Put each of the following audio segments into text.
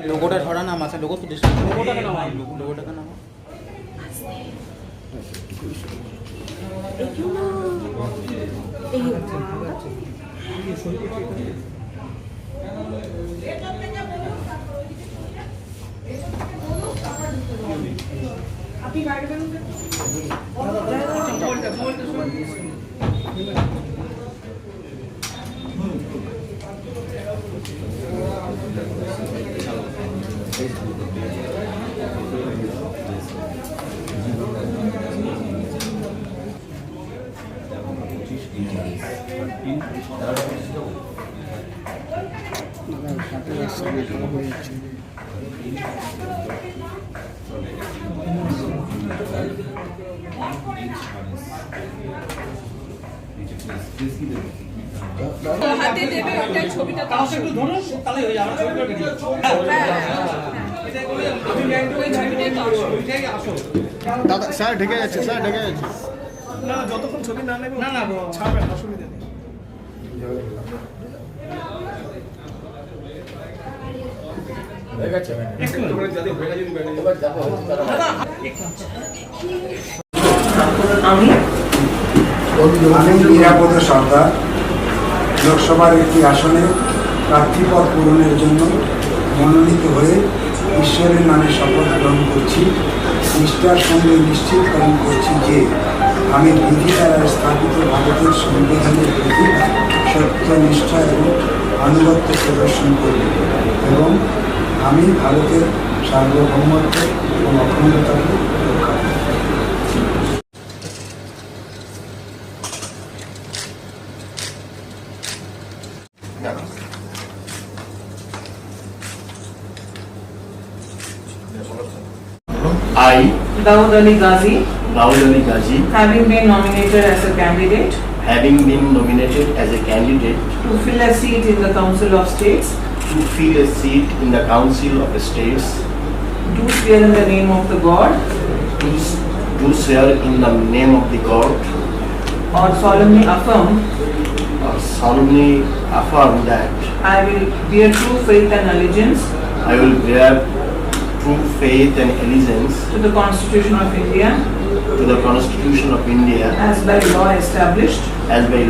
লোগোটা ধরা নাম আছে, লোগো তো লোগোটাকে নাম, লোগোটাকে নাম আপনি গাড়ি হাতে দেবে ওটা ছবিটা তাও একটু ধরুন তাহলে হয়ে যাবে ছবিটা রেডি ওই ছবিটাই তো ওইটাই আসো দাদা স্যার ঢেকে যাচ্ছে, স্যার ঢেকে যাচ্ছে। না যতক্ষণ ছবি না নেব না ছাড়বেন, অসুবিধা নেই। আমি নিরাপদ সরকার লোকসভার একটি আসনে প্রার্থীপদ পূরণের জন্য মনোনীত হয়ে ঈশ্বরের নামে শপথ গ্রহণ করছি। নিষ্ঠার সঙ্গে নিশ্চিতকরণ করছি যে আমি বিধি দ্বারা স্থাপিত ভারতের সংবিধানের প্রতি সত্যনিষ্ঠা এবং আনুগত্য প্রদর্শন করব এবং আমি ভারতের সার্বভৌমত্ব এবং অখণ্ডতাকে রক্ষা করব। I, Dawood Ali Ghazi, having been nominated as a candidate to fill a seat in the Council of States, do swear in the name of the God, or solemnly affirm that I will bear true faith and allegiance I will bear true faith and allegiance to the Constitution of India to the Constitution of India as by law established, and that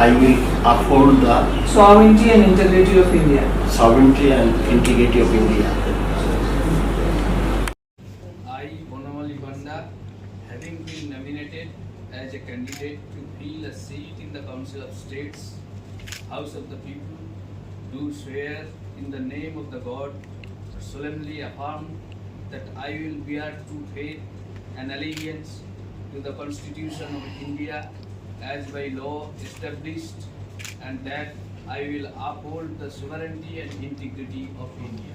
I will uphold the sovereignty and integrity of India. I, Bonamali Banda, having been nominated as a candidate to fill a seat in the Council of States, House of the People, do swear in the name of the God, solemnly affirm that I will bear true faith and allegiance to the Constitution of India as by law established, and that I will uphold the sovereignty and integrity of India.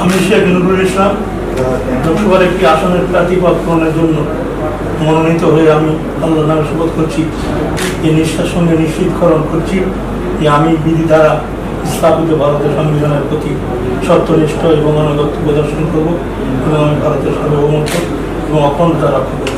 আমি শেখ নজরুল ইসলাম লোকসভার একটি আসনের প্রার্থীপদ পূরণের জন্য মনোনীত হয়ে আমি আল্লাহর নামে শপথ করছি। এই নিষ্ঠার সঙ্গে নিশ্চিতকরণ করছি যে আমি বিধি দ্বারা স্থাপিত ভারতের সংবিধানের প্রতি সত্যনিষ্ঠ এবং আনুগত্য প্রদর্শন করব এবং আমি ভারতের সার্বভৌমত্ব এবং অখণ্ডতা রক্ষা করব।